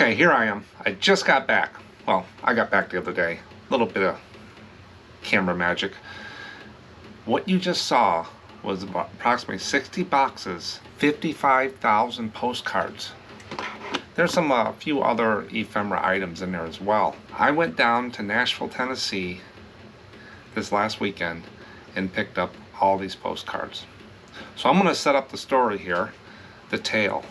Okay, here I am. I just got back. Well, I got back the other day. A little bit of camera magic. What you just saw was about approximately 60 boxes, 55,000 postcards. There's a few other ephemera items in there as well. I went down to Nashville, Tennessee this last weekend and picked up all these postcards. So I'm going to set up the story here, the tale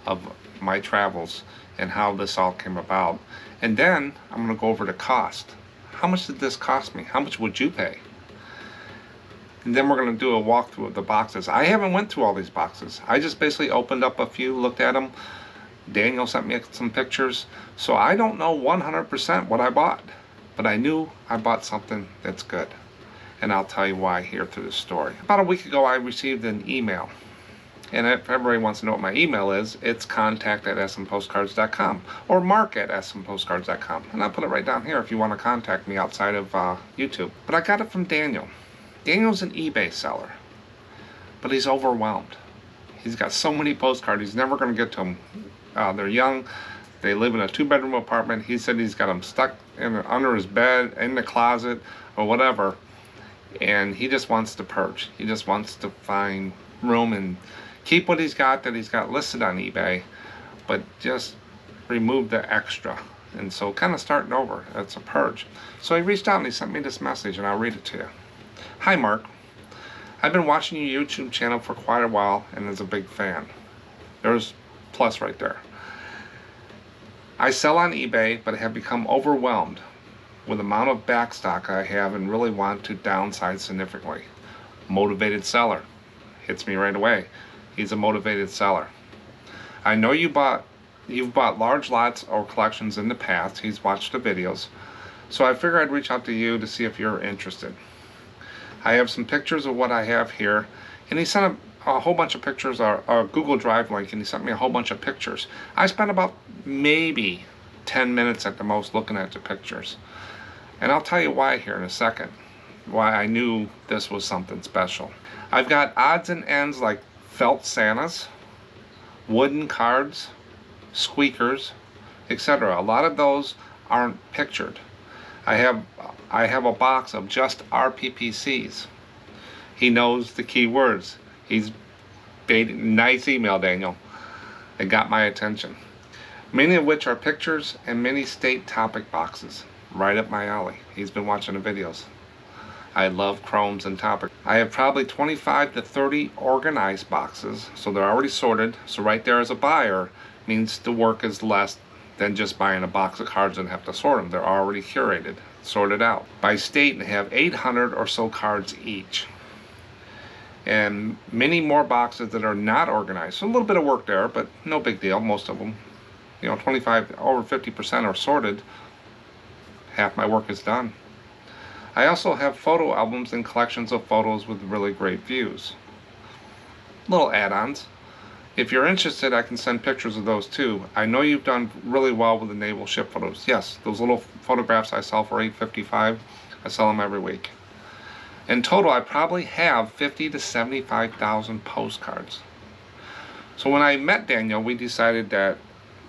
of my travels and how this all came about. And then I'm going to go over the cost. How much did this cost me? How much would you pay? And then we're going to do a walkthrough of the boxes. I haven't went through all these boxes. I just basically opened up a few, looked at them. Daniel sent me some pictures. So I don't know 100% what I bought, but I knew I bought something that's good. And I'll tell you why here through this story. About a week ago, I received an email. And if everybody wants to know what my email is, it's contact@SMPostcards.com or mark@SMPostcards.com. And I'll put it right down here if you want to contact me outside of YouTube. But I got it from Daniel. Daniel's an eBay seller, but he's overwhelmed. He's got so many postcards, he's never going to get to them. They're young. They live in a 2-bedroom apartment. He said he's got them stuck under his bed, in the closet, or whatever. And he just wants to purge. He just wants to find room and keep what he's got that he's got listed on eBay, but just remove the extra. And so kind of starting over. That's a purge. So he reached out and he sent me this message, and I'll read it to you. Hi, Mark. I've been watching your YouTube channel for quite a while and is a big fan. There's plus right there. I sell on eBay, but have become overwhelmed with the amount of backstock I have and really want to downsize significantly. Motivated seller. Hits me right away. He's a motivated seller. I know you've bought large lots or collections in the past. He's watched the videos. So I figured I'd reach out to you to see if you're interested. I have some pictures of what I have here. And he sent a whole bunch of pictures, or a Google Drive link, and he sent me a whole bunch of pictures. I spent about maybe 10 minutes at the most looking at the pictures. And I'll tell you why here in a second. Why I knew this was something special. I've got odds and ends like felt Santas, wooden cards, squeakers, etc. A lot of those aren't pictured. I have a box of just RPPCs. He knows the key words. He's nice email, Daniel. It got my attention. Many of which are pictures and many state topic boxes. Right up my alley. He's been watching the videos. I love chromes and topics. I have probably 25 to 30 organized boxes, so they're already sorted. So right there as a buyer means the work is less than just buying a box of cards and have to sort them. They're already curated, sorted out. By state, and have 800 or so cards each. And many more boxes that are not organized. So a little bit of work there, but no big deal. Most of them, 25, over 50% are sorted. Half my work is done. I also have photo albums and collections of photos with really great views. Little add-ons. If you're interested, I can send pictures of those too. I know you've done really well with the naval ship photos. Yes, those little photographs I sell for $8.55. I sell them every week. In total, I probably have 50 to 75,000 postcards. So when I met Daniel, we decided that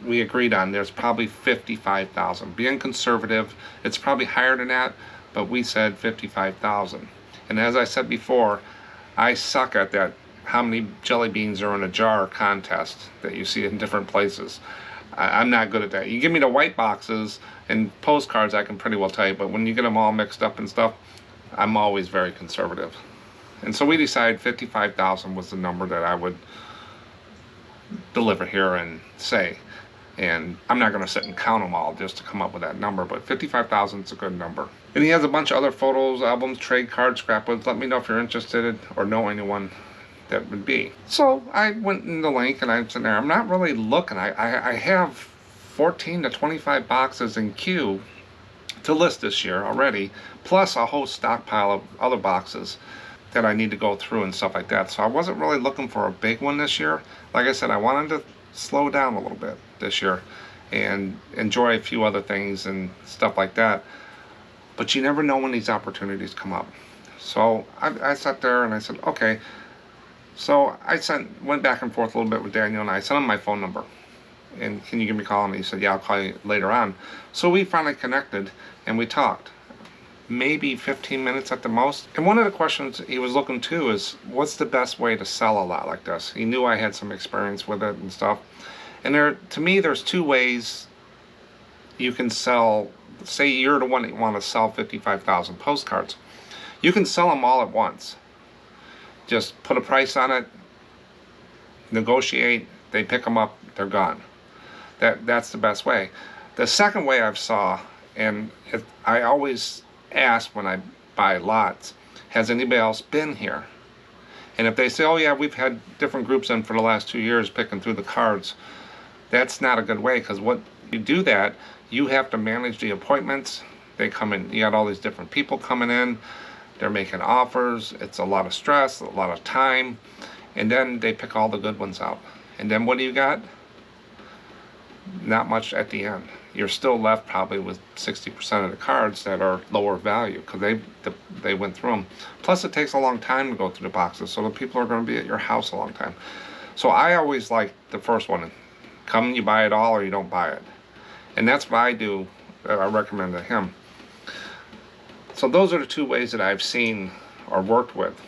we agreed on there's probably 55,000. Being conservative, it's probably higher than that, but we said 55,000. And as I said before, I suck at that how many jelly beans are in a jar contest that you see in different places. I'm not good at that. You give me the white boxes and postcards, I can pretty well tell you, but when you get them all mixed up and stuff, I'm always very conservative. And so we decided 55,000 was the number that I would deliver here and say. And I'm not going to sit and count them all just to come up with that number, but 55,000 is a good number. And he has a bunch of other photos, albums, trade cards, scrapbooks. Let me know if you're interested or know anyone that would be. So I went in the link and I'm sitting there. I'm not really looking. I have 14 to 25 boxes in queue to list this year already, plus a whole stockpile of other boxes that I need to go through and stuff like that. So I wasn't really looking for a big one this year. Like I said, I wanted to slow down a little bit this year and enjoy a few other things and stuff like that. But you never know when these opportunities come up. So I sat there and I said, okay. So I went back and forth a little bit with Daniel, and I sent him my phone number. and can you give me a call? And he said, yeah, I'll call you later on. So we finally connected and we talked. Maybe 15 minutes at the most. And one of the questions he was looking to is, what's the best way to sell a lot like this? He knew I had some experience with it and stuff. And to me, there's two ways you can sell. Say you're the one that want to sell 55,000 postcards. You can sell them all at once. Just put a price on it, negotiate, they pick them up, they're gone. That's the best way. The second way I've saw, and I always ask when I buy lots, has anybody else been here? And if they say, oh yeah, we've had different groups in for the last 2 years picking through the cards, that's not a good way, because what you do that, you have to manage the appointments. They come in, you got all these different people coming in, they're making offers, it's a lot of stress, a lot of time, and then they pick all the good ones out. And then what do you got? Not much at the end. You're still left probably with 60% of the cards that are lower value, because they went through them. Plus it takes a long time to go through the boxes, so the people are going to be at your house a long time. So I always like the first one. Come, you buy it all, or you don't buy it. And that's what I do. I recommend to him. So those are the two ways that I've seen or worked with.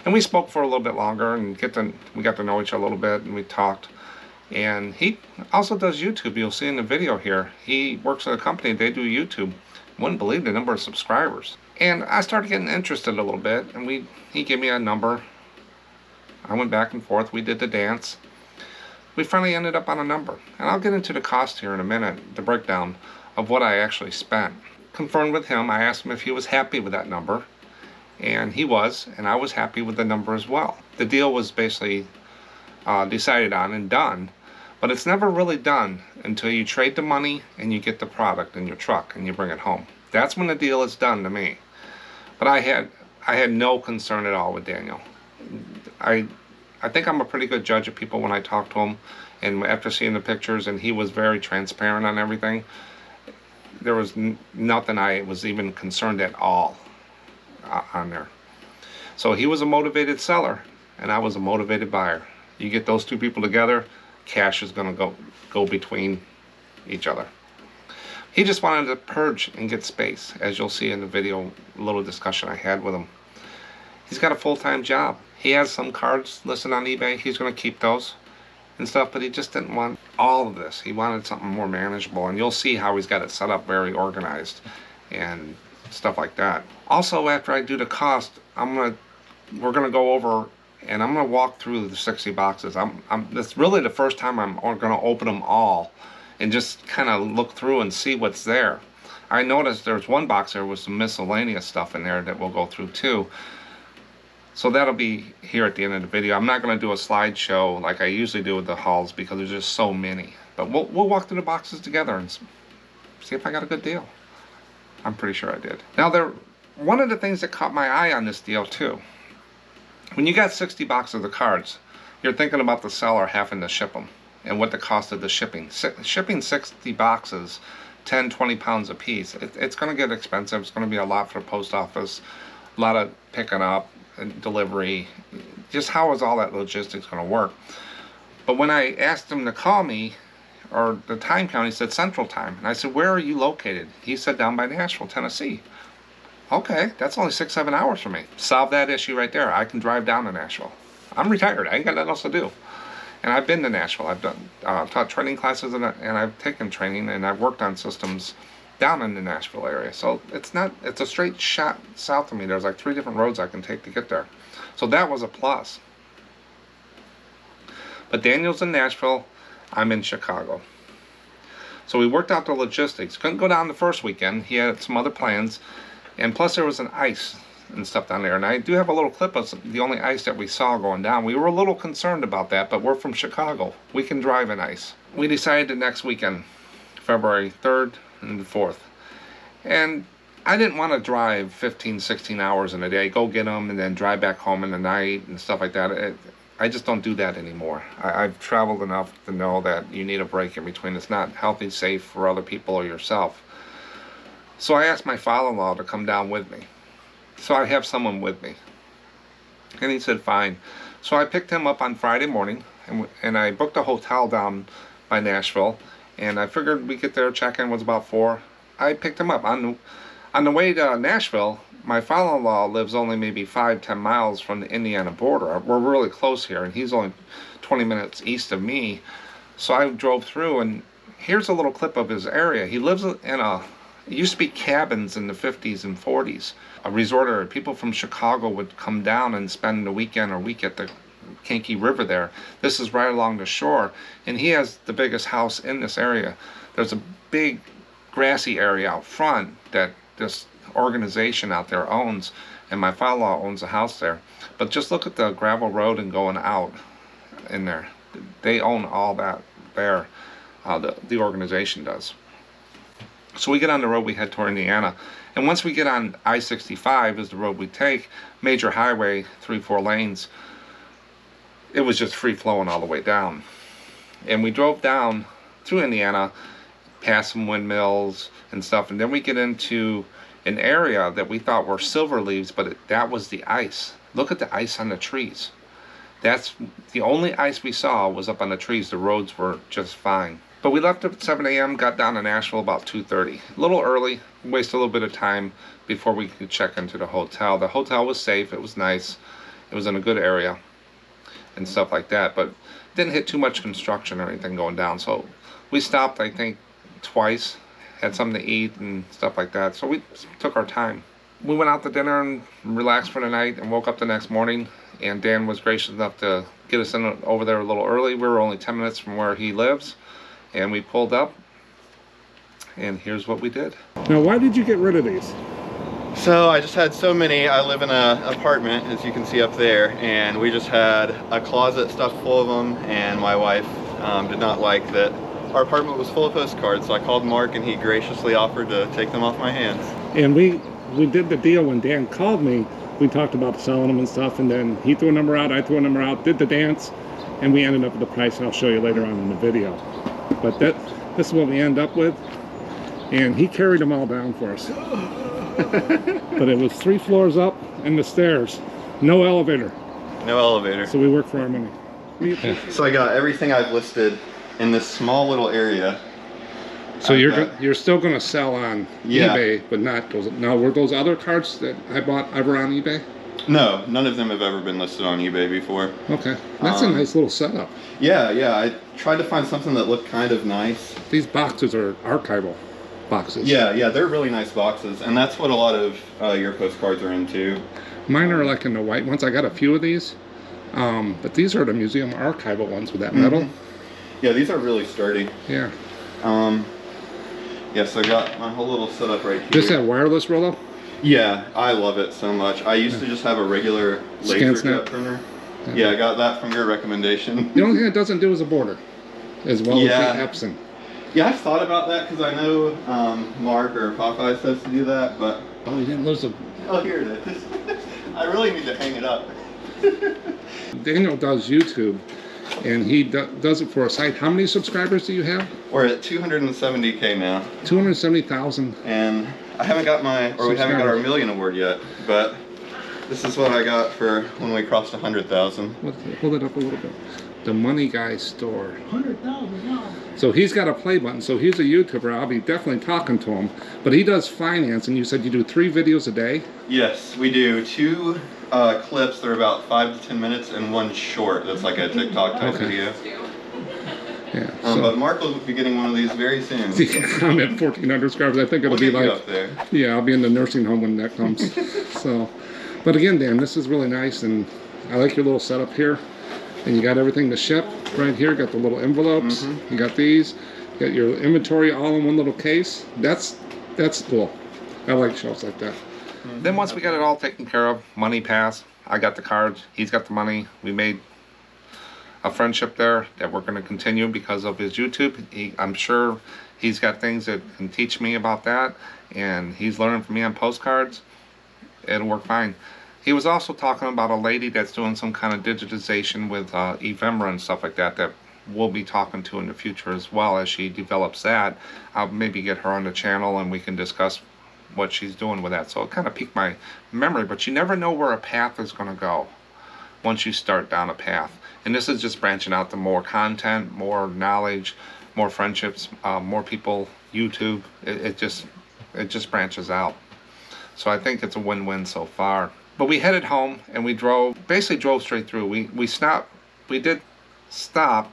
And we spoke for a little bit longer, and we got to know each other a little bit, and we talked. And he also does YouTube. You'll see in the video here. He works at a company, they do YouTube. Wouldn't believe the number of subscribers. And I started getting interested a little bit, and he gave me a number. I went back and forth, we did the dance. We finally ended up on a number. And I'll get into the cost here in a minute, the breakdown of what I actually spent. Confirmed with him, I asked him if he was happy with that number. And he was, and I was happy with the number as well. The deal was basically decided on and done. But it's never really done until you trade the money and you get the product in your truck and you bring it home. That's when the deal is done to me. But I had no concern at all with Daniel. I think I'm a pretty good judge of people when I talk to him, and after seeing the pictures, and he was very transparent on everything. There was nothing I was even concerned at all on there. So he was a motivated seller, and I was a motivated buyer. You get those two people together, cash is going to go between each other. He just wanted to purge and get space, as you'll see in the video, a little discussion I had with him. He's got a full-time job. He has some cards listed on eBay. He's going to keep those and stuff, but he just didn't want all of this. He wanted something more manageable, and you'll see how he's got it set up very organized and stuff like that. Also, after I do the cost, we're gonna go over, and I'm gonna walk through the 60 boxes. It's really the first time I'm gonna open them all and just kind of look through and see what's there. I noticed there's one box there with some miscellaneous stuff in there that we'll go through too. So that'll be here at the end of the video. I'm not going to do a slideshow like I usually do with the hauls because there's just so many. But we'll walk through the boxes together and see if I got a good deal. I'm pretty sure I did. Now, one of the things that caught my eye on this deal too, when you got 60 boxes of cards, you're thinking about the seller having to ship them and what the cost of the shipping. Shipping 60 boxes, 10, 20 pounds a piece, it's going to get expensive. It's going to be a lot for the post office, a lot of picking up and delivery. Just how is all that logistics going to work? But when I asked him to call me, or the time count, he said Central Time. And I said, where are you located? He said down by Nashville, Tennessee. Okay, that's only 6-7 hours for me. Solve that issue right there. I can drive down to Nashville. I'm retired. I ain't got nothing else to do. And I've been to Nashville. I've done taught training classes, and I've taken training, and I've worked on systems down in the Nashville area. So it's a straight shot south of me. There's like 3 different roads I can take to get there. So that was a plus. But Daniel's in Nashville, I'm in Chicago. So we worked out the logistics. Couldn't go down the first weekend. He had some other plans. And plus there was an ice and stuff down there. And I do have a little clip of the only ice that we saw going down. We were a little concerned about that, but we're from Chicago. We can drive in ice. We decided the next weekend, February 3rd and the 4th. And I didn't want to drive 15, 16 hours in a day, go get them, and then drive back home in the night and stuff like that. I just don't do that anymore. I've traveled enough to know that you need a break in between. It's not healthy, safe for other people or yourself. So I asked my father-in-law to come down with me. So I have someone with me. And he said, fine. So I picked him up on Friday morning, and I booked a hotel down by Nashville, and I figured we'd get there. Check-in was about 4. I picked him up. On the way to Nashville, my father-in-law lives only maybe 5-10 miles from the Indiana border. We're really close here, and he's only 20 minutes east of me. So I drove through, and here's a little clip of his area. He lives in it used to be cabins in the 50s and 40s. A resort area. People from Chicago would come down and spend the weekend or week at the Kankakee River there. This is right along the shore, and he has the biggest house in this area. There's a big grassy area out front that this organization out there owns, and my father-in-law owns a house there. But just look at the gravel road and going out in there. They own all that there. The organization does. So we get on the road, we head toward Indiana, and once we get on I-65 is the road we take, major highway, 3-4 lanes. It was just free flowing all the way down, and we drove down through Indiana, past some windmills and stuff, and then we get into an area that we thought were silver leaves, but that was the ice. Look at the ice on the trees. That's the only ice we saw was up on the trees. The roads were just fine. But we left at 7 a.m., got down to Nashville about 2:30. A little early, wasted a little bit of time before we could check into the hotel. The hotel was safe, it was nice, it was in a good area and stuff like that, but didn't hit too much construction or anything going down. So we stopped, I think, twice, had something to eat and stuff like that. So we took our time. We went out to dinner and relaxed for the night and woke up the next morning, and Dan was gracious enough to get us in over there a little early. We were only 10 minutes from where he lives, and we pulled up, and here's what we did. Now, why did you get rid of these? So I just had so many. I live in an apartment, as you can see up there, and we just had a closet stuffed full of them, and my wife did not like that our apartment was full of postcards, so I called Mark, and he graciously offered to take them off my hands. And we did the deal when Dan called me. We talked about selling them and stuff, and then he threw a number out, I threw a number out, did the dance, and we ended up with the price, and I'll show you later on in the video. But this is what we end up with, and he carried them all down for us. But it was 3 floors up and the stairs, no elevator. No elevator. So we work for our money. So I got everything I've listed in this small little area. So you're still going to sell on eBay, but not those. Now, were those other cards that I bought ever on eBay? No, none of them have ever been listed on eBay before. Okay, that's a nice little setup. Yeah, I tried to find something that looked kind of nice. These boxes are archival boxes. Yeah, they're really nice boxes, and that's what a lot of your postcards are into. Mine are like in the white ones. I got a few of these, but these are the museum archival ones with that metal. Yeah, these are really sturdy. Yeah. Yeah, so I got my whole little setup right here. This that wireless Rollo? Yeah, I love it so much. I used to just have a regular laser jet printer. Yeah, I got that from your recommendation. The only thing it doesn't do is a border, as well as the Epson. Yeah, I've thought about that because I know Mark or Popeye says to do that, but... Oh, you didn't lose the... Oh, here it is. I really need to hang it up. Daniel does YouTube, and he does it for a site. How many subscribers do you have? We're at 270K now. 270,000. And I haven't got we haven't got our million award yet, but this is what I got for when we crossed 100,000. Hold it up a little bit. The Money Guy Store. 100,000 now. So he's got a play button, so he's a YouTuber. I'll be definitely talking to him. But he does finance, and you said you do 3 videos a day? Yes, we do 2 clips. They're about 5 to 10 minutes, and 1 short that's like a TikTok type video. Yeah. But Mark will be getting one of these very soon. I'm at 1,400 subscribers. I think it'll be like... up there. Yeah, I'll be in the nursing home when that comes. So, but again, Dan, this is really nice, and I like your little setup here. And you got everything to ship right here. Got the little envelopes. You got these. You got your inventory all in one little case. That's cool. I like shelves like that. Then once we got it all taken care of, money passed, I got the cards, he's got the money. We made a friendship there that we're going to continue because of his YouTube. I'm sure he's got things that can teach me about that, and he's learning from me on postcards. It'll work fine. He was also talking about a lady that's doing some kind of digitization with ephemera and stuff like that we'll be talking to in the future as well. As she develops that, I'll maybe get her on the channel and we can discuss what she's doing with that. So it kind of piqued my memory, but you never know where a path is going to go once you start down a path. And this is just branching out to more content, more knowledge, more friendships, more people, YouTube. It just branches out. So I think it's a win-win so far. But we headed home and we basically drove straight through. We did stop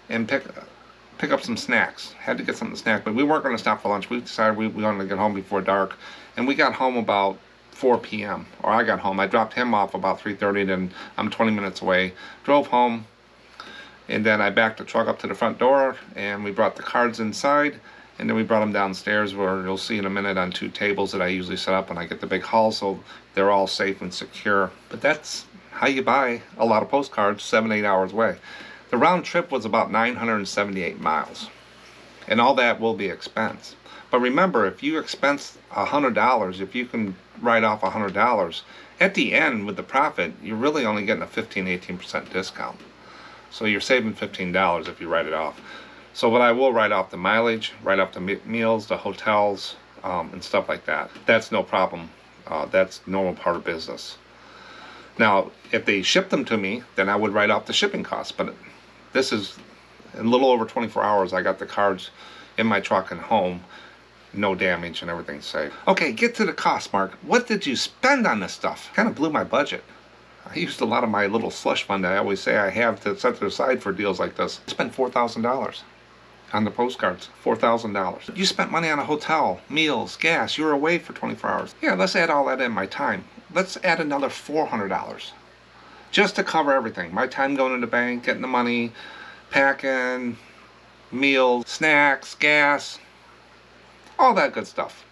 and pick up some snacks. Had to get something to snack, but we weren't going to stop for lunch. We decided we wanted to get home before dark, and we got home about 4 p.m. Or I got home. I dropped him off about 3:30, then I'm 20 minutes away. Drove home, and then I backed the truck up to the front door, and we brought the cards inside, and then we brought them downstairs where you'll see in a minute on 2 tables that I usually set up when I get the big haul, so they're all safe and secure. But that's how you buy a lot of postcards 7-8 hours away. The round trip was about 978 miles, and all that will be expense. But remember, if you expense $100, if you can write off $100, at the end with the profit, you're really only getting a 15-18% discount. So you're saving $15 if you write it off. So what I will write off the mileage, write off the meals, the hotels, and stuff like that. That's no problem. That's normal part of business. Now, if they ship them to me, then I would write off the shipping costs. But this is, in a little over 24 hours, I got the cards in my truck and home. No damage and everything's safe. Okay, get to the cost, Mark. What did you spend on this stuff? Kind of blew my budget. I used a lot of my little slush fund I always say I have to set it aside for deals like this. I spent $4,000 on the postcards. $4,000. You spent money on a hotel, meals, gas. You were away for 24 hours. Yeah, let's add all that in, my time. Let's add another $400 just to cover everything. My time going to the bank, getting the money, packing, meals, snacks, gas, all that good stuff.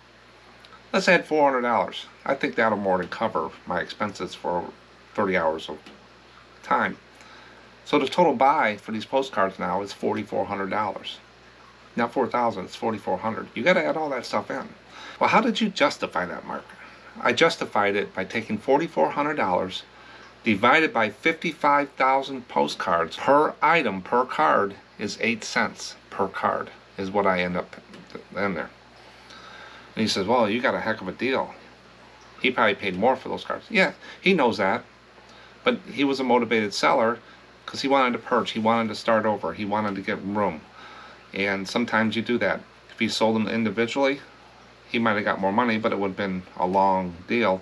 Let's add $400. I think that'll more than cover my expenses for 30 hours of time. So the total buy for these postcards now is $4,400. Not $4,000, it's $4,400. You got to add all that stuff in. Well, how did you justify that, Mark? I justified it by taking $4,400 divided by 55,000 postcards. Per item, per card, is 8 cents per card, is what I end up in there. And he says, well, you got a heck of a deal. He probably paid more for those cards. Yeah, he knows that. But he was a motivated seller because he wanted to purge. He wanted to start over. He wanted to get room. And sometimes you do that. If he sold them individually, he might have got more money, but it would have been a long deal.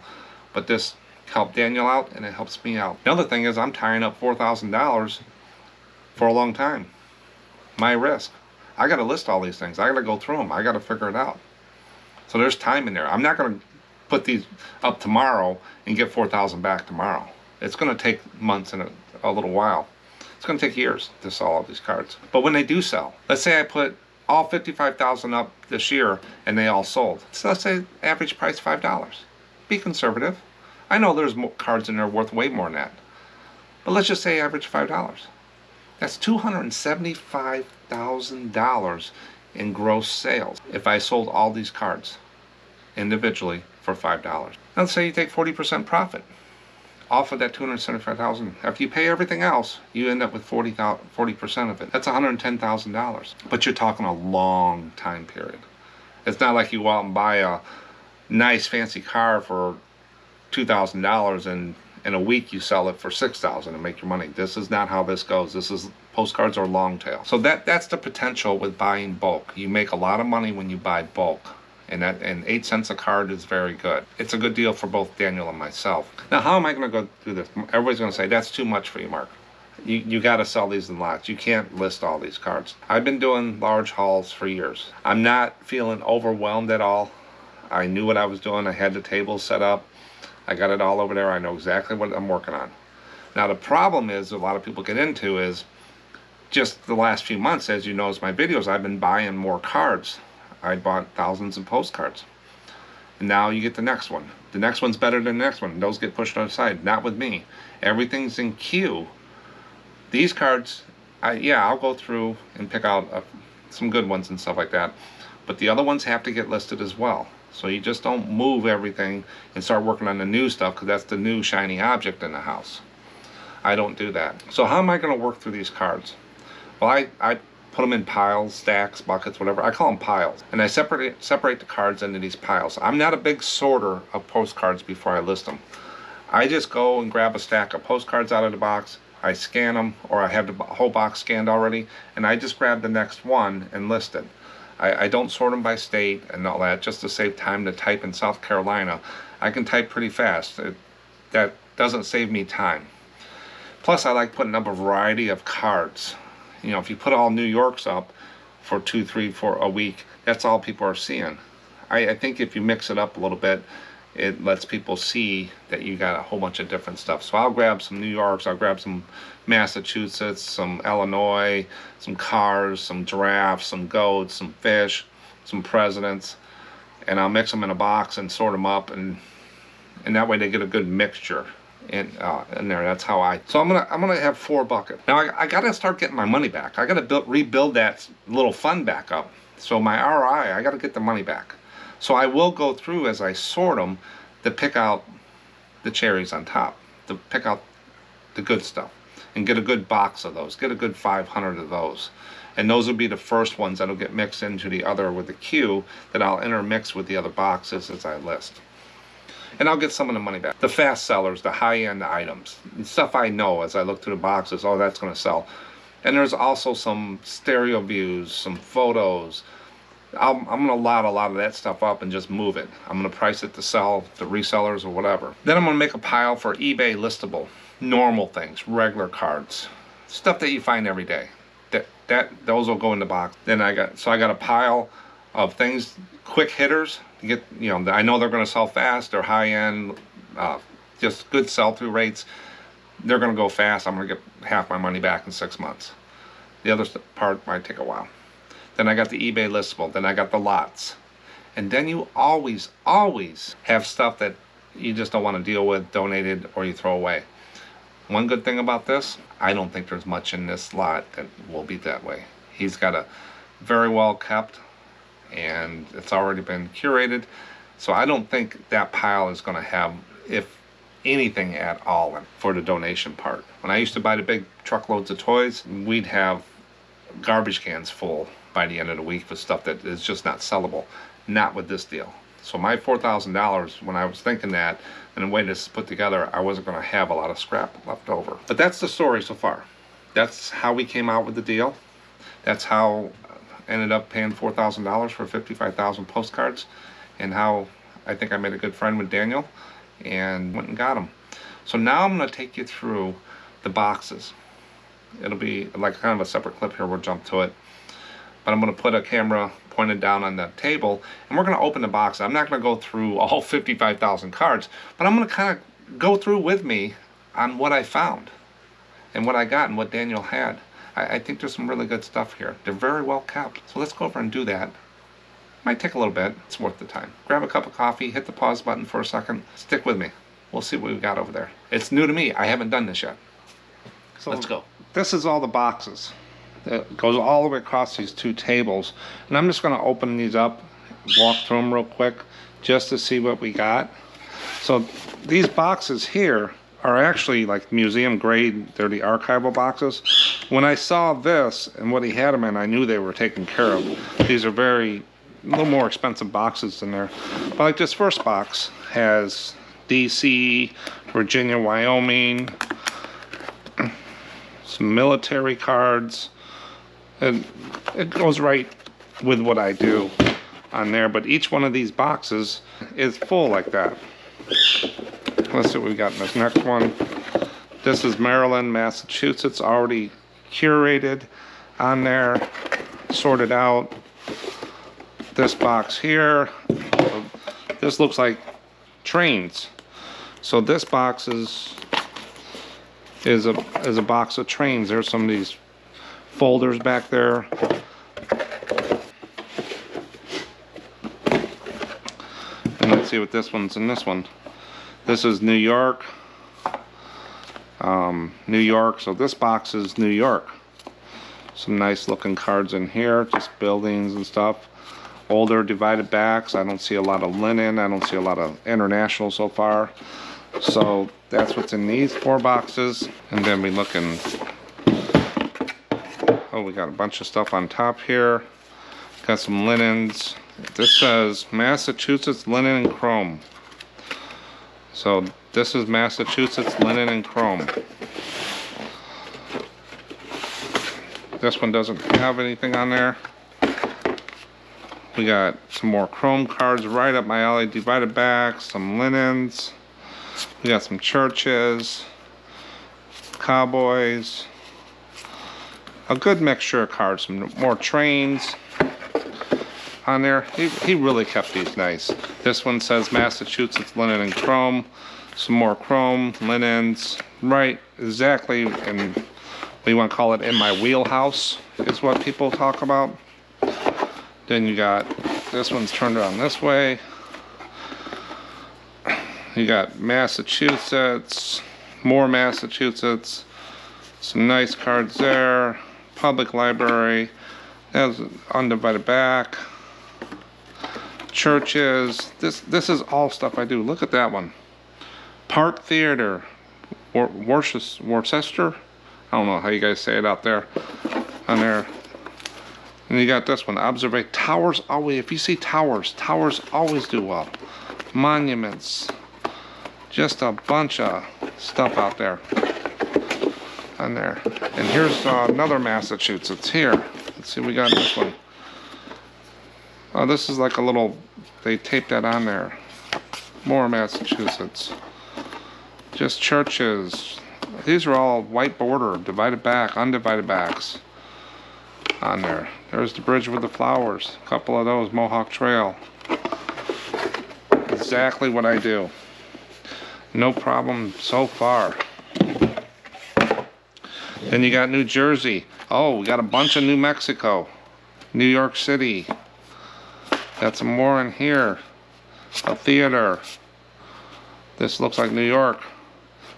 But this helped Daniel out, and it helps me out. The other thing is I'm tying up $4,000 for a long time. My risk. I got to list all these things. I got to go through them. I got to figure it out. So there's time in there. I'm not going to put these up tomorrow and get $4,000 back tomorrow. It's going to take months and a little while. It's going to take years to sell all these cards. But when they do sell, let's say I put all 55,000 up this year and they all sold. So let's say average price $5. Be conservative. I know there's cards in there worth way more than that. But let's just say average $5. That's $275,000 in gross sales if I sold all these cards individually for $5. Now let's say you take 40% profit off of that $275,000. After you pay everything else, you end up with 40% of it. That's $110,000. But you're talking a long time period. It's not like you go out and buy a nice fancy car for $2,000 and in a week you sell it for $6,000 and make your money. This is not how this goes. Postcards are long tail. So that's the potential with buying bulk. You make a lot of money when you buy bulk. And 8 cents a card is very good. It's a good deal for both Daniel and myself. Now, how am I going to go do this? Everybody's going to say, that's too much for you, Mark. You got to sell these in lots. You can't list all these cards. I've been doing large hauls for years. I'm not feeling overwhelmed at all. I knew what I was doing. I had the table set up. I got it all over there. I know exactly what I'm working on. Now, the problem is a lot of people get into is just the last few months, as you notice my videos, I've been buying more cards. I bought thousands of postcards. And now you get the next one. The next one's better than the next one. Those get pushed on the side. Not with me. Everything's in queue. These cards, I'll go through and pick out some good ones and stuff like that. But the other ones have to get listed as well. So you just don't move everything and start working on the new stuff because that's the new shiny object in the house. I don't do that. So how am I going to work through these cards? Well, I put them in piles, stacks, buckets, whatever. I call them piles. And I separate the cards into these piles. I'm not a big sorter of postcards before I list them. I just go and grab a stack of postcards out of the box, I scan them, or I have the whole box scanned already, and I just grab the next one and list it. I don't sort them by state and all that, just to save time to type in South Carolina. I can type pretty fast. That doesn't save me time. Plus, I like putting up a variety of cards. You know, if you put all New Yorks up for 2, 3, 4 a week, that's all people are seeing. I think if you mix it up a little bit, it lets people see that you got a whole bunch of different stuff. So I'll grab some New Yorks, I'll grab some Massachusetts, some Illinois, some cars, some giraffes, some goats, some fish, some presidents, and I'll mix them in a box and sort them up, and that way they get a good mixture in there. That's how so I'm gonna have 4 buckets. Now I gotta start getting my money back. I gotta rebuild that little fund back up. So my RI, I gotta get the money back. So I will go through as I sort them to pick out the cherries on top, to pick out the good stuff, and get a good box of those, get a good 500 of those. And those will be the first ones that'll get mixed into the other with the queue that I'll intermix with the other boxes as I list. And I'll get some of the money back. The fast sellers, the high-end items, stuff I know as I look through the boxes, oh, that's gonna sell. And there's also some stereo views, some photos. I'm gonna lot a lot of that stuff up and just move it. I'm gonna price it to sell to resellers or whatever. Then I'm gonna make a pile for eBay listable, normal things, regular cards, stuff that you find every day. Those will go in the box. Then I got a pile of things, quick hitters to get, you know, I know they're gonna sell fast. They're high end, just good sell-through rates. They're gonna go fast. I'm gonna get half my money back in 6 months. The other part might take a while. Then I got the eBay listable, then I got the lots. And then you always have stuff that you just don't want to deal with, donated, or you throw away. One good thing about this, I don't think there's much in this lot that will be that way. He's got a very well kept, and it's already been curated. So I don't think that pile is going to have, if anything at all, for the donation part. When I used to buy the big truckloads of toys, we'd have garbage cans full by the end of the week with stuff that is just not sellable. Not with this deal. So my $4,000, when I was thinking that and the way this is put together, I wasn't going to have a lot of scrap left over. But that's the story so far. That's how we came out with the deal. That's how I ended up paying $4,000 for 55,000 postcards, and how I think I made a good friend with Daniel and went and got them. So now I'm going to take you through the boxes. It'll be like kind of a separate clip here. We'll jump to it. But I'm going to put a camera pointed down on the table, and we're going to open the box. I'm not going to go through all 55,000 cards, but I'm going to kind of go through with me on what I found and what I got and what Daniel had. I think there's some really good stuff here. They're very well kept. So let's go over and do that. Might take a little bit. It's worth the time. Grab a cup of coffee, hit the pause button for a second. Stick with me. We'll see what we've got over there. It's new to me. I haven't done this yet. So let's go. This is all the boxes. It goes all the way across these 2 tables, and I'm just going to open these up, walk through them real quick just to see what we got. So these boxes here are actually like museum grade. They're the archival boxes. When I saw this and what he had them in, I knew they were taken care of. These are a little more expensive boxes than there. But like this first box has DC, Virginia, Wyoming, some military cards. And it goes right with what I do on there, but each one of these boxes is full like that. Let's see what we got in this next one. This is Maryland, Massachusetts, already curated on there, sorted out. This box here, this looks like trains. So this box is a box of trains. There's some of these folders back there. And let's see what this one's in this one. This is New York. New York, so this box is New York. Some nice looking cards in here, just buildings and stuff. Older divided backs. I don't see a lot of linen. I don't see a lot of international so far. So that's what's in these 4 boxes. And then we look in. Oh, we got a bunch of stuff on top here. Got some linens. This says Massachusetts linen and chrome. So this is Massachusetts linen and chrome. This one doesn't have anything on there. We got some more chrome cards right up my alley. Divided back, some linens. We got some churches, cowboys. A good mixture of cards. Some more trains on there. He really kept these nice. This one says Massachusetts linen and chrome. Some more chrome, linens. Right, exactly. And we want to call it in my wheelhouse is what people talk about. Then you got, this one's turned around this way. You got Massachusetts, more Massachusetts, some nice cards there. Public library, that's undivided back. Churches, this is all stuff I do. Look at that one. Park Theater, Worcester. I don't know how you guys say it out there. On there. And you got this one, Observation. Towers always, if you see towers always do well. Monuments. Just a bunch of stuff out there. On there. And here's another Massachusetts here. Let's see what we got in this one. Oh, this is like a little, they taped that on there. More Massachusetts. Just churches. These are all white border, divided back, undivided backs on there. There's the bridge with the flowers. A couple of those, Mohawk Trail. Exactly what I do. No problem so far. Then you got New Jersey. Oh, we got a bunch of New Mexico. New York City. Got some more in here. A theater. This looks like New York.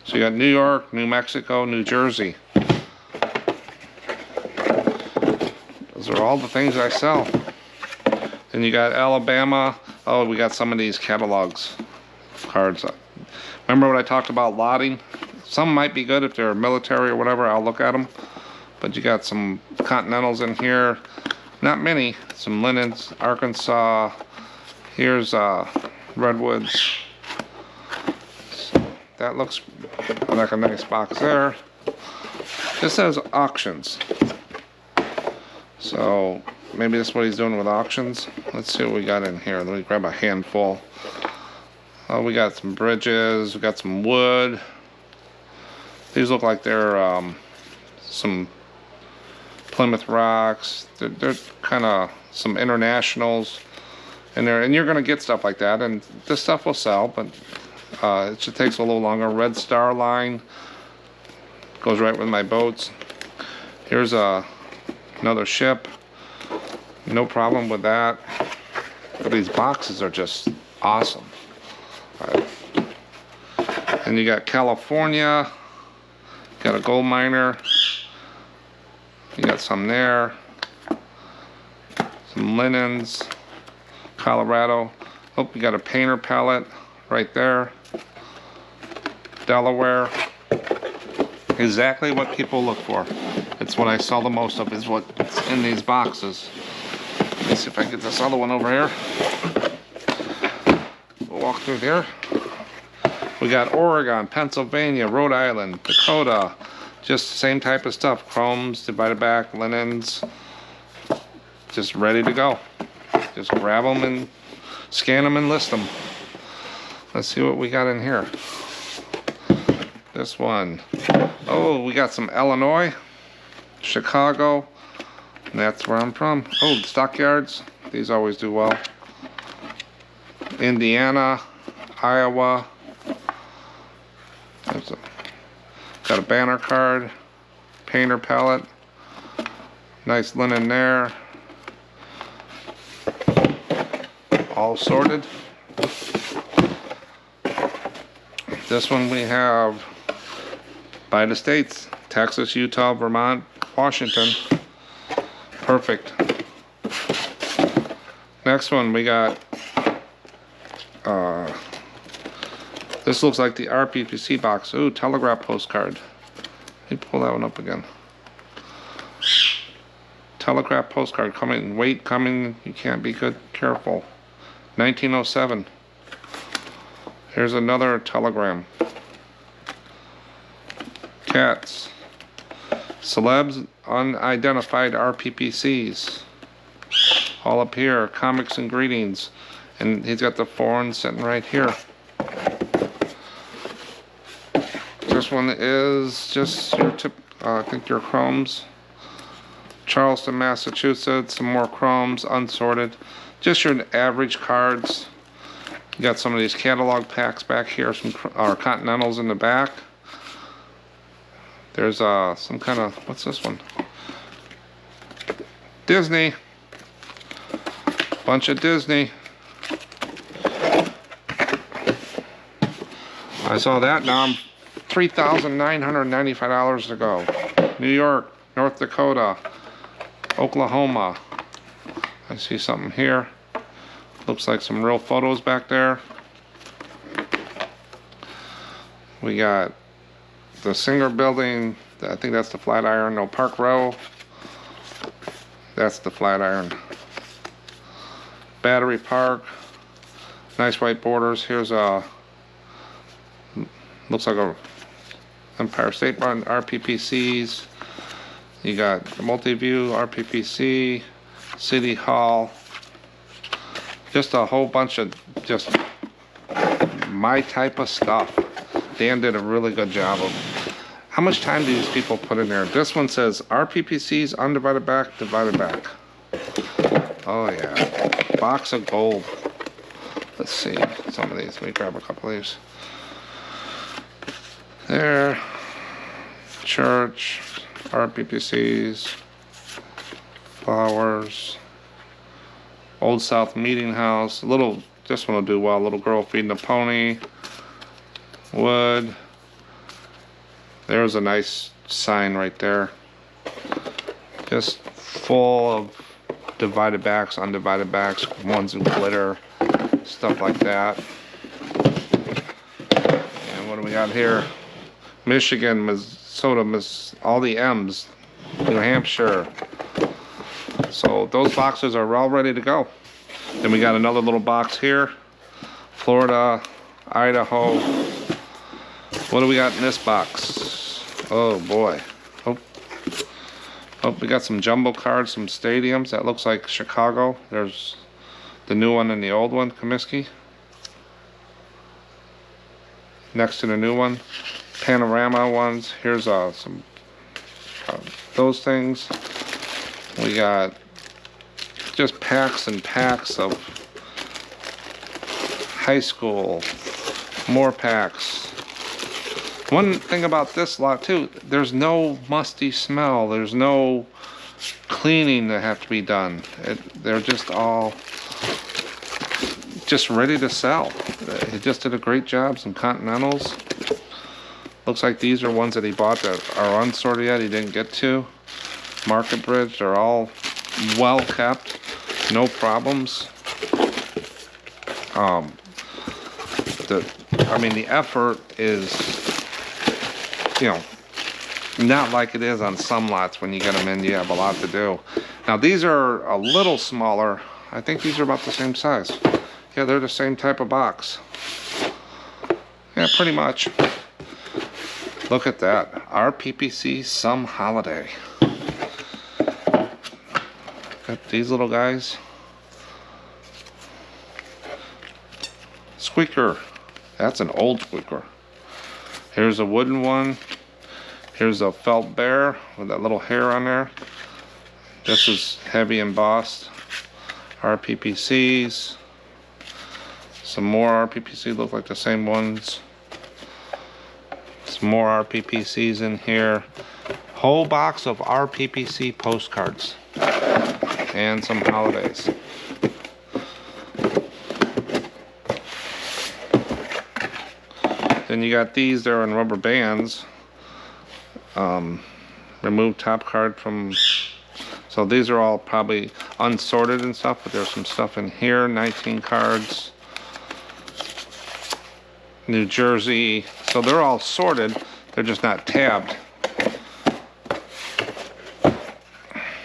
So you got New York, New Mexico, New Jersey. Those are all the things I sell. Then you got Alabama. Oh, we got some of these catalogs. Cards. Remember what I talked about lotting? Some might be good if they're military or whatever. I'll look at them. But you got some Continentals in here. Not many. Some linens. Arkansas. Here's Redwoods. So that looks like a nice box there. This says auctions. So maybe that's what he's doing with auctions. Let's see what we got in here. Let me grab a handful. Oh, we got some bridges. We got some wood. These look like they're some Plymouth rocks. They're kind of some internationals in there, and you're gonna get stuff like that, and this stuff will sell, but it just takes a little longer. Red Star line goes right with my boats. Here's another ship. No problem with that. But these boxes are just awesome. And you got California. Got a gold miner. You got some there. Some linens. Colorado. Oh, you got a painter palette right there. Delaware. Exactly what people look for. It's what I sell the most of, is what's in these boxes. Let's see if I can get this other one over here. We'll walk through there. We got Oregon, Pennsylvania, Rhode Island, Dakota. Just the same type of stuff. Chromes, divided back, linens. Just ready to go. Just grab them and scan them and list them. Let's see what we got in here. This one. Oh, we got some Illinois, Chicago. And that's where I'm from. Oh, Stockyards. These always do well. Indiana, Iowa. Got a banner card, painter palette, nice linen there, all sorted. This one we have by the states, Texas, Utah, Vermont, Washington. Perfect. Next one we got, this looks like the RPPC box. Ooh, telegraph postcard. Let me pull that one up again. Telegraph postcard coming, wait, coming, you can't be good, careful. 1907. Here's another telegram. Cats. Celebs unidentified RPPCs. All up here, comics and greetings. And he's got the foreign sitting right here. This one is just your I think your chromes. Charleston, Massachusetts, some more chromes, unsorted. Just your average cards. You got some of these catalog packs back here, some Continentals in the back. There's some kind of, what's this one? Disney. Bunch of Disney. I saw that, now I'm $3,995 to go. New York, North Dakota, Oklahoma. I see something here. Looks like some real photos back there. We got the Singer Building. I think that's the Flatiron. No, Park Row. That's the Flatiron. Battery Park. Nice white borders. Here's a, looks like a Empire State Building RPPCs. You got the Multi-View RPPC, City Hall. Just a whole bunch of just my type of stuff. Dan did a really good job of. How much time do these people put in there? This one says RPPCs undivided back, divided back. Oh yeah, box of gold. Let's see some of these. Let me grab a couple of these. There, church, RPPCs, flowers, Old South Meeting House. A little, this one will do well. Little girl feeding a pony. Wood. There's a nice sign right there. Just full of divided backs, undivided backs, ones in glitter, stuff like that. And what do we got here? Michigan, Minnesota, all the M's, New Hampshire. So those boxes are all ready to go. Then we got another little box here. Florida, Idaho. What do we got in this box? Oh boy. Oh, we got some jumbo cards, some stadiums. That looks like Chicago. There's the new one and the old one, Comiskey. Next to the new one. Panorama ones. Here's some those things. We got just packs and packs of high school. More packs. One thing about this lot too, there's no musty smell. There's no cleaning that have to be done. They're just all just ready to sell. He just did a great job. Some Continentals. Looks like these are ones that he bought that are unsorted yet. He didn't get to. Market Bridge. They're all well kept. No problems. I mean, the effort is, you know, not like it is on some lots. When you get them in, you have a lot to do. Now these are a little smaller. I think these are about the same size. Yeah, they're the same type of box. Yeah, pretty much. Look at that. RPPC Some Holiday. Got these little guys. Squeaker. That's an old squeaker. Here's a wooden one. Here's a felt bear with that little hair on there. This is heavy embossed. RPPCs. Some more RPPC, look like the same ones. Some more RPPCs in here. Whole box of RPPC postcards. And some holidays. Then you got these, they're in rubber bands. Remove top card from, so these are all probably unsorted and stuff, but there's some stuff in here. 19 cards. New Jersey. So they're all sorted, they're just not tabbed.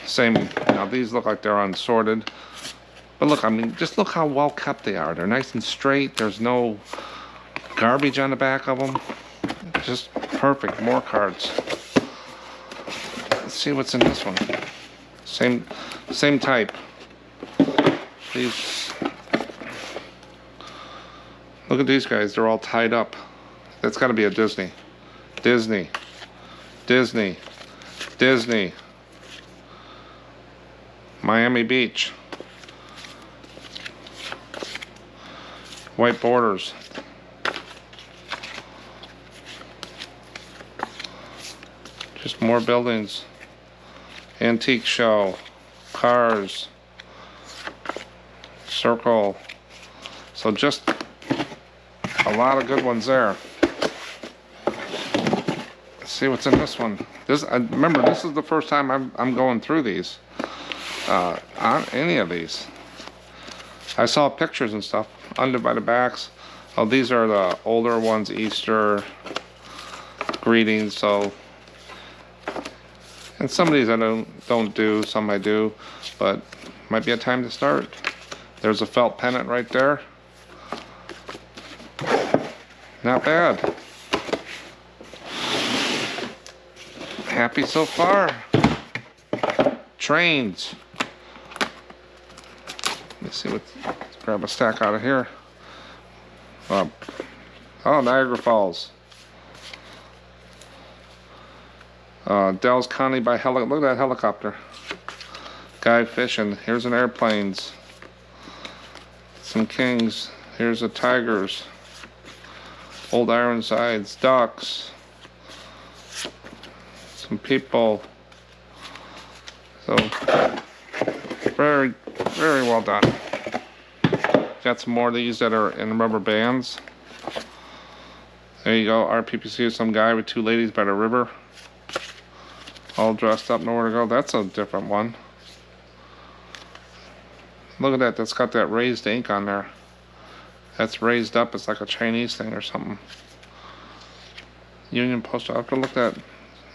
Same, now these look like they're unsorted. But look, I mean, just look how well kept they are. They're nice and straight. There's no garbage on the back of them. Just perfect. More cards. see what's in this one. Same type. These. Look at these guys. They're all tied up. That's got to be a Disney. Disney. Disney. Disney. Miami Beach. White borders. Just more buildings. Antique show. Cars. Circle. So just a lot of good ones there. Let's see what's in this one. Remember, this is the first time I'm going through these. On any of these. I saw pictures and stuff. Undivided backs. Oh, these are the older ones. Easter greetings. So, and some of these I don't do. Some I do, but might be a time to start. There's a felt pennant right there. Not bad. Happy so far. Trains. Let's see what. Let's grab a stack out of here. Oh, Niagara Falls. Dells County by helicopter. Look at that helicopter. Guy fishing. Here's an airplanes. Some kings. Here's the tigers. Old Ironsides. Ducks. Some people. So very, very well done. Got some more of these that are in rubber bands. There you go. RPPC. Some guy with two ladies by the river. All dressed up, nowhere to go. That's a different one. Look at that. That's got that raised ink on there. That's raised up. It's like a Chinese thing or something. Union Post. I'll have to look at.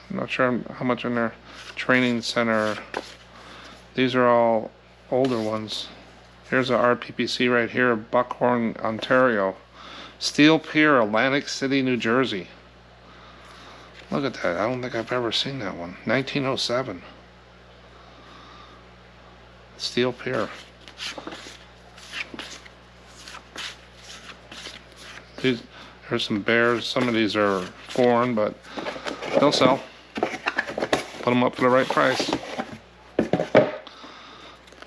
I'm not sure how much in there. Training Center. These are all older ones. Here's a RPPC right here, Buckhorn, Ontario. Steel Pier, Atlantic City, New Jersey. Look at that. I don't think I've ever seen that one. 1907. Steel Pier. There's some bears. Some of these are foreign, but they'll sell. Put them up for the right price.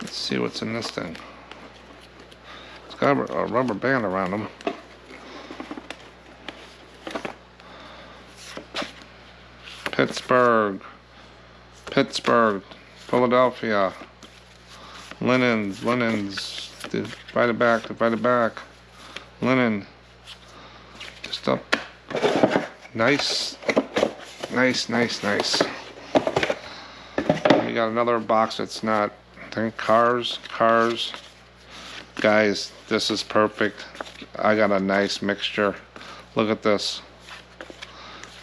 Let's see what's in this thing. It's got a rubber band around them. Pittsburgh, Philadelphia, linens, divided back, linen, just up, nice. And we got another box that's not, I think, cars, guys, this is perfect. I got a nice mixture. Look at this.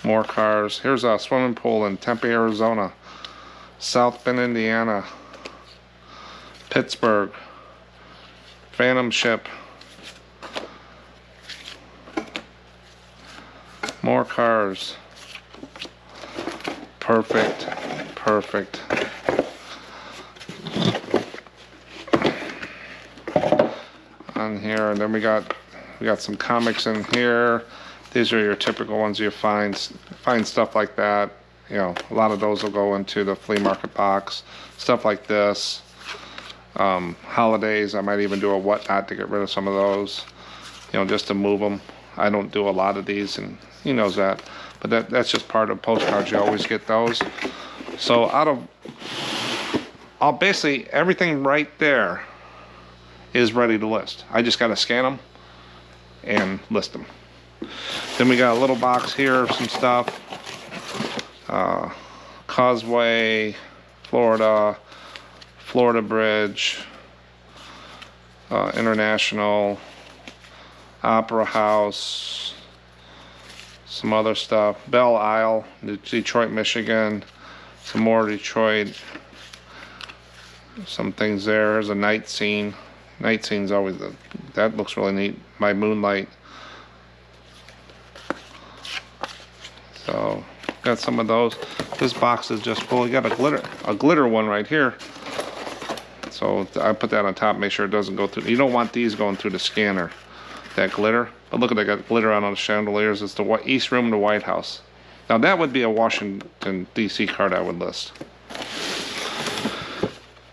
More cars. Here's a swimming pool in Tempe, Arizona. South Bend, Indiana. Pittsburgh. Phantom ship. More cars. Perfect. On here, and then we got some comics in here. These are your typical ones you find stuff like that. You know, a lot of those will go into the flea market box. Stuff like this. Holidays, I might even do a whatnot to get rid of some of those. You know, just to move them. I don't do a lot of these, and he knows that. But that's just part of postcards. You always get those. So I'll basically, everything right there is ready to list. I just got to scan them and list them. Then we got a little box here of some stuff. Causeway, Florida Bridge, International, Opera House, some other stuff. Belle Isle, Detroit, Michigan, some more Detroit, some things there. There's a night scene. Night scene's always, that looks really neat. My Moonlight. So got some of those. This box is just full. You got a glitter one right here. So I put that on top, make sure it doesn't go through. You don't want these going through the scanner, that glitter. But look at that, got glitter on all the chandeliers. It's the East Room of the White House. Now that would be a Washington, D.C. card I would list.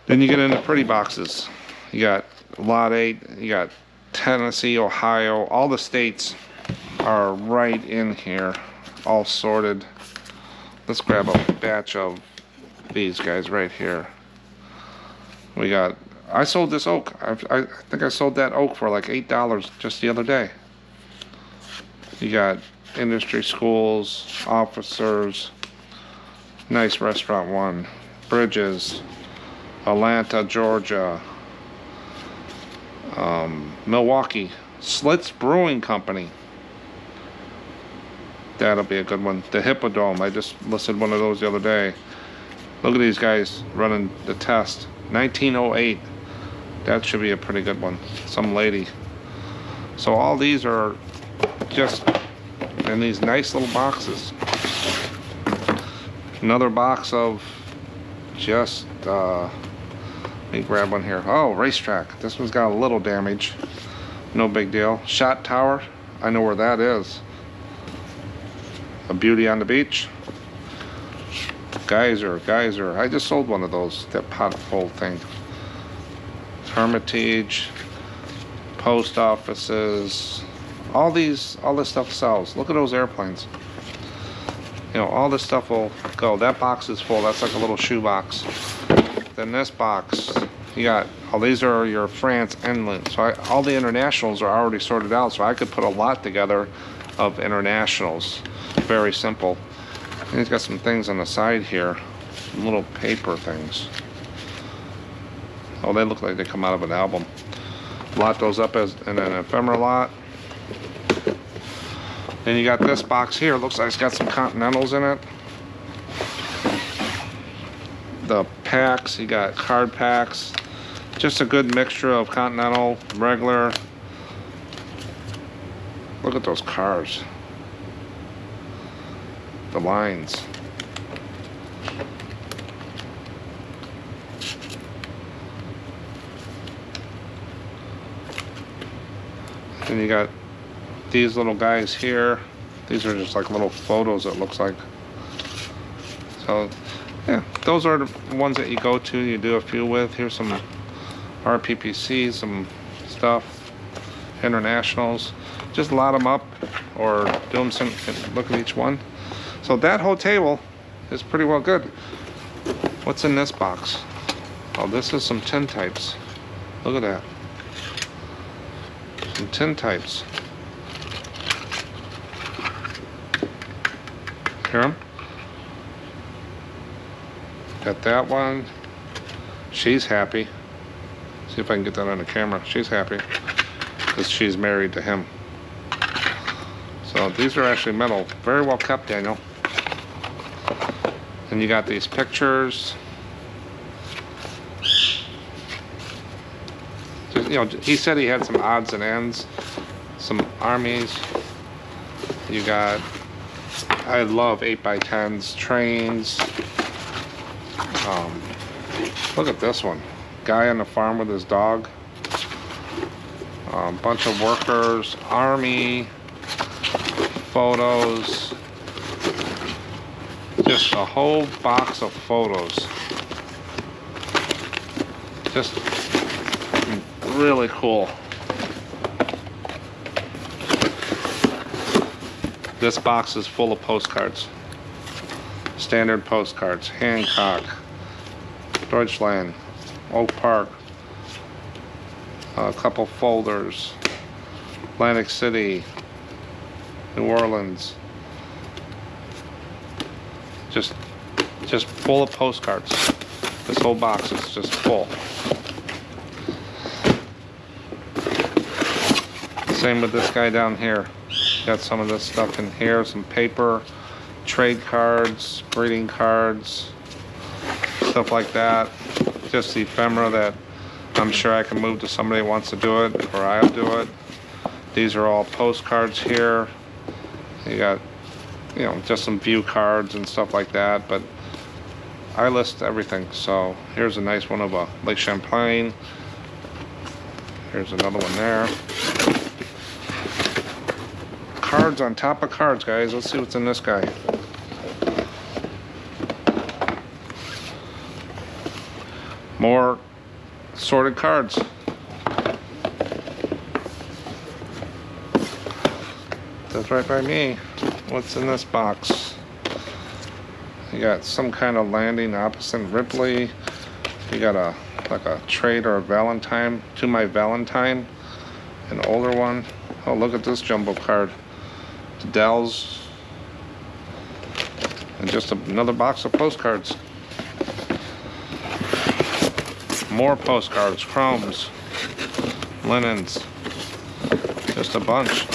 Then you get into pretty boxes. You got Lot 8, you got Tennessee, Ohio. All the states are right in here, all sorted. Let's grab a batch of these guys right here. We got, I sold this oak. I think I sold that oak for like $8 just the other day. You got industry schools, officers, nice restaurant one, Bridges, Atlanta, Georgia, Milwaukee, Slits Brewing Company. That'll be a good one. The Hippodrome, I just listed one of those the other day. Look at these guys running the test. 1908. That should be a pretty good one. Some lady. So all these are just in these nice little boxes. Another box of just let me grab one here. Oh, racetrack. This one's got a little damage. No big deal. Shot tower. I know where that is. A beauty on the beach. Geyser. I just sold one of those, that pot full thing. Hermitage, post offices, all this stuff sells. Look at those airplanes. You know, all this stuff will go. That box is full. That's like a little shoe box. Then this box, you got, all these are your France inland. So all the internationals are already sorted out, so I could put a lot together of internationals. Very simple. And he's got some things on the side here, some little paper things. Oh, they look like they come out of an album. Lot those up as in an ephemera lot. Then you got this box here. Looks like it's got some Continentals in it. The packs, you got card packs. Just a good mixture of Continental, regular. Look at those cars. The lines. And you got these little guys here. These are just like little photos, it looks like. So yeah, those are the ones that you go to, you do a few with. Here's some RPPC, some stuff, internationals. Just lot them up or do them look at each one. So that whole table is pretty well good. What's in this box? Oh, this is some tin types. Look at that. Some tin types. Hear them? Got that one. She's happy. See if I can get that on the camera. She's happy because she's married to him. So these are actually metal. Very well kept, Daniel. And you got these pictures. Just, you know, he said he had some odds and ends, some armies. You got, I love 8x10s, trains. Look at this one. Guy on the farm with his dog. Bunch of workers, army, photos. Just a whole box of photos. Just really cool. This box is full of postcards. Standard postcards. Hancock, Deutschland, Oak Park, a couple folders, Atlantic City, New Orleans. Just full of postcards. This whole box is just full. Same with this guy down here. Got some of this stuff in here, some paper, trade cards, greeting cards, stuff like that. Just ephemera that I'm sure I can move to somebody who wants to do it, or I'll do it. These are all postcards here. You got you know, just some view cards and stuff like that, but I list everything. So here's a nice one of a Lake Champlain. Here's another one there. Cards on top of cards, guys. Let's see what's in this guy. More sorted cards. That's right by me. What's in this box? You got some kind of landing opposite Ripley. You got a like a trade or a Valentine, To My Valentine, an older one. Oh, look at this jumbo card. Dells, and just another box of postcards. More postcards, chromes, linens, just a bunch.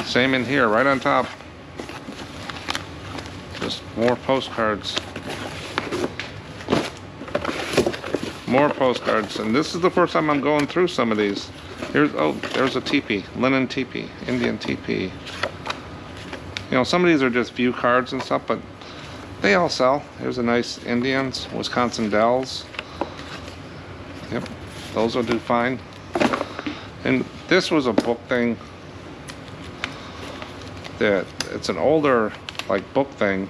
Same in here, right on top. Just more postcards. More postcards, and this is the first time I'm going through some of these. There's a teepee, linen teepee, Indian teepee. You know, some of these are just view cards and stuff, but they all sell. Here's a nice Indians, Wisconsin Dells. Yep, those will do fine. And this was a book thing that it's an older like book thing.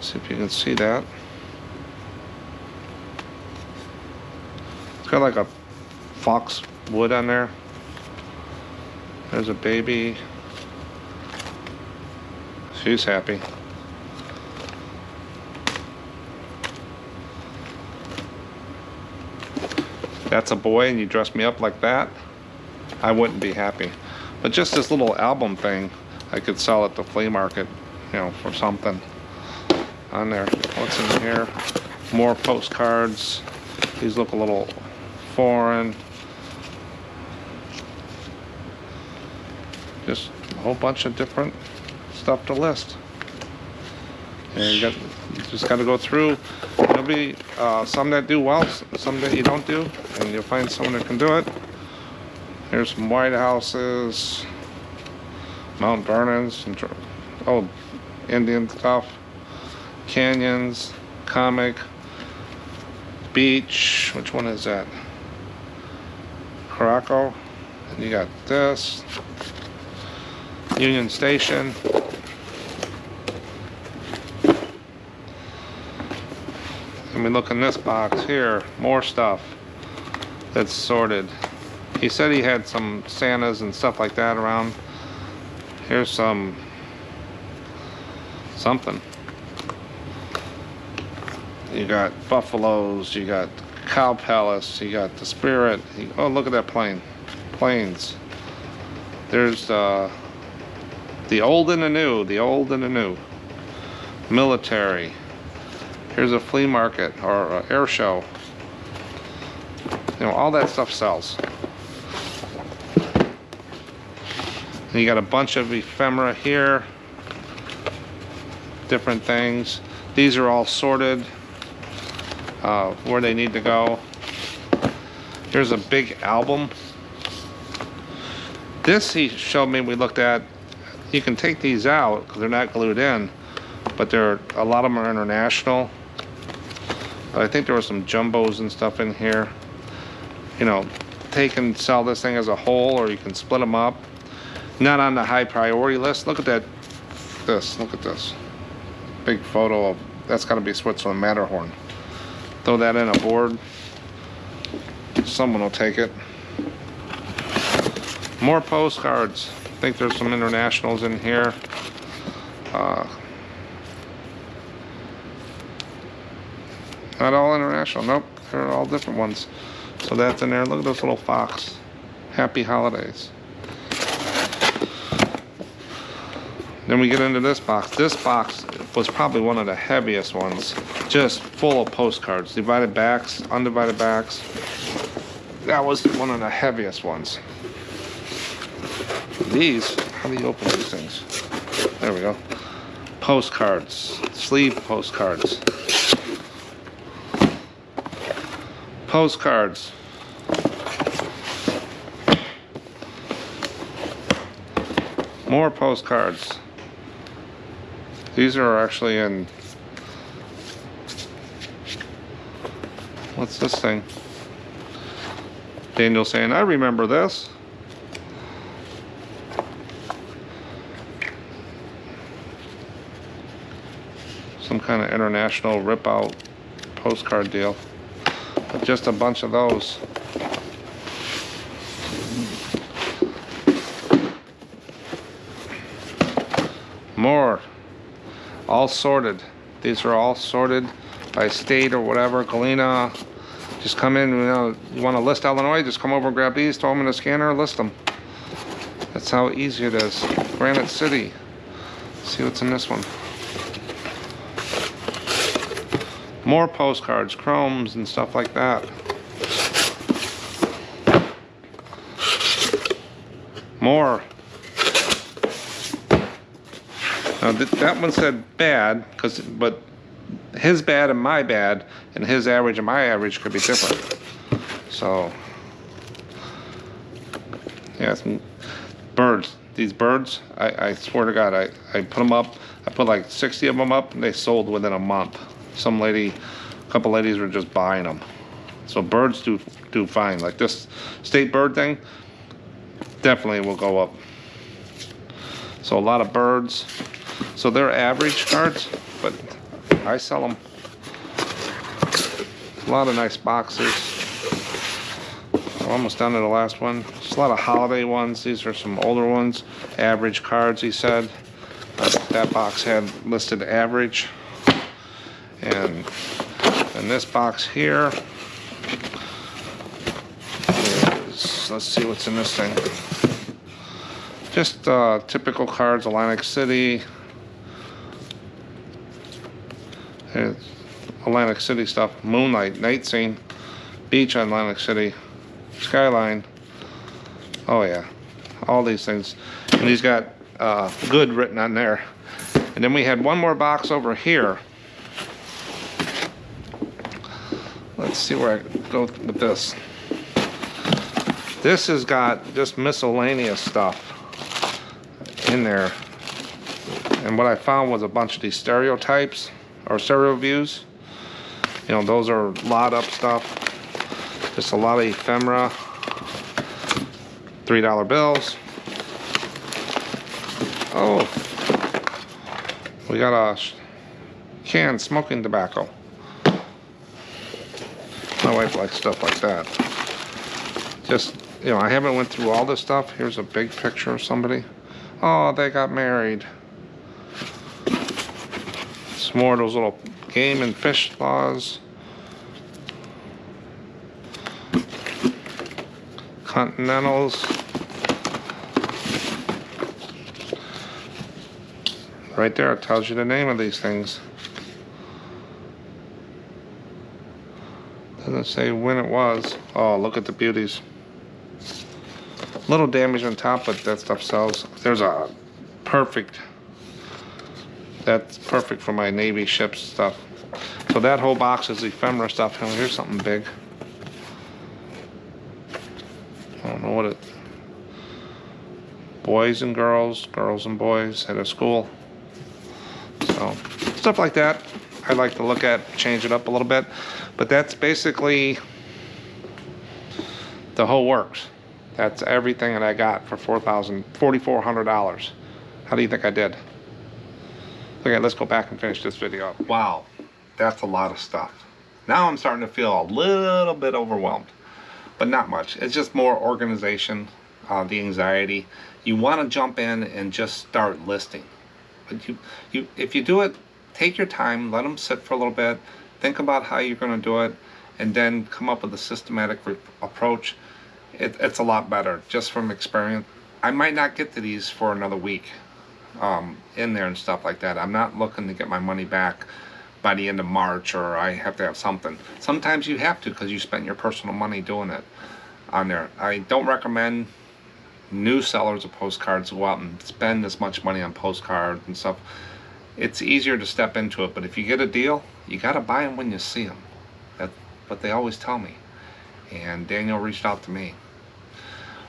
See if you can see that. It's got like a fox wood on there. There's a baby. She's happy. That's a boy and you dress me up like that, I wouldn't be happy. But just this little album thing, I could sell at the flea market, you know, for something on there. What's in here? More postcards. These look a little foreign. Just a whole bunch of different stuff to list. And you just got to go through. There'll be some that do well, some that you don't do, and you'll find someone that can do it. Here's some White Houses, Mount Vernons, and Indian stuff, canyons, comic, beach. Which one is that? Caraco. And you got this, Union Station. And we look in this box here, more stuff that's sorted. He said he had some Santas and stuff like that around. Here's something. You got buffaloes, you got Cow Palace, you got the Spirit. Oh, look at that plane. Planes. There's the old and the new, the old and the new. Military. Here's a flea market or an air show. You know, all that stuff sells. And you got a bunch of ephemera here. Different things. These are all sorted where they need to go. Here's a big album. This he showed me, we looked at. You can take these out because they're not glued in, but a lot of them are international. But I think there were some jumbos and stuff in here. You know, take and sell this thing as a whole, or you can split them up. Not on the high priority list. Look at that. Look at this. Big photo of, that's got to be Switzerland Matterhorn. Throw that in a board. Someone will take it. More postcards. I think there's some internationals in here. Not all international. Nope. They're all different ones. So that's in there. Look at this little fox. Happy holidays. Then we get into this box. This box was probably one of the heaviest ones. Just full of postcards. Divided backs, undivided backs. That was one of the heaviest ones. These, how do you open these things? There we go. Postcards. Sleeve postcards. Postcards. More postcards. These are actually in, what's this thing? Daniel saying, I remember this. Some kind of international rip-out postcard deal. But just a bunch of those. More. All sorted. These are all sorted by state or whatever. Galena. Just come in, you want to list Illinois, just come over and grab these, throw them in the scanner, list them. That's how easy it is. Granite City. Let's see what's in this one. More postcards, chromes, and stuff like that. More. Now that one said bad, but his bad and my bad, and his average and my average could be different. So, yeah, some birds. These birds, I swear to God, I put them up. I put like 60 of them up, and they sold within a month. Some lady, a couple ladies were just buying them. So birds do fine. Like this state bird thing, definitely will go up. So a lot of birds. So they're average cards, but I sell them. A lot of nice boxes. I'm almost done to the last one. Just a lot of holiday ones. These are some older ones. Average cards, he said. That box had listed average. And in this box here is, let's see what's in this thing. Just typical cards, Atlantic City. Atlantic City stuff, Moonlight, Night Scene, Beach on Atlantic City, Skyline. Oh yeah, all these things. And he's got good written on there. And then we had one more box over here. Let's see where I go with this. This has got just miscellaneous stuff in there. And what I found was a bunch of these stereotypes or stereo views. You know, those are lot up stuff. Just a lot of ephemera. $3 bills. Oh, we got a canned smoking tobacco. My wife likes stuff like that. Just, you know, I haven't went through all this stuff. Here's a big picture of somebody. Oh, they got married. Some more of those little game and fish laws. Continentals. Right there, it tells you the name of these things. Doesn't say when it was. Oh, look at the beauties. Little damage on top, but that stuff sells. There's a perfect. That's perfect for my Navy ships stuff. So that whole box is ephemera stuff. Oh, here's something big. I don't know what it. Boys and girls, girls and boys at a school. So stuff like that. I like to look at, change it up a little bit. But that's basically the whole works. That's everything that I got for $4,400. How do you think I did? Okay, let's go back and finish this video up. Wow, that's a lot of stuff. Now I'm starting to feel a little bit overwhelmed, but not much. It's just more organization, the anxiety. You want to jump in and just start listing. But if you do it, take your time, let them sit for a little bit, think about how you're going to do it, and then come up with a systematic approach. It's a lot better, just from experience. I might not get to these for another week in there and stuff like that. I'm not looking to get my money back by the end of March, or I have to have something. Sometimes you have to, because you spent your personal money doing it on there. I don't recommend new sellers of postcards go out and spend this much money on postcards and stuff. It's easier to step into it, but if you get a deal, you got to buy them when you see them. That's what they always tell me. And Daniel reached out to me.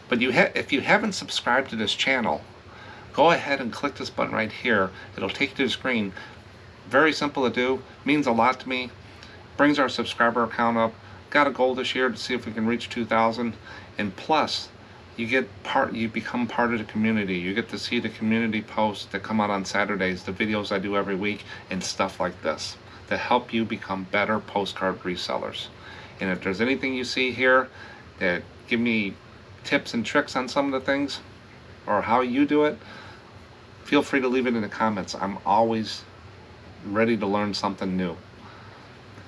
But if you haven't subscribed to this channel, go ahead and click this button right here. It'll take you to the screen. Very simple to do, means a lot to me, brings our subscriber count up. Got a goal this year to see if we can reach 2,000, and plus you become part of the community. You get to see the community posts that come out on Saturdays, the videos I do every week, and stuff like this to help you become better postcard resellers. And if there's anything you see here that give me tips and tricks on some of the things or how you do it, feel free to leave it in the comments. I'm always ready to learn something new.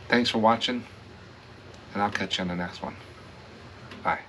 Thanks for watching, and I'll catch you on the next one. Bye.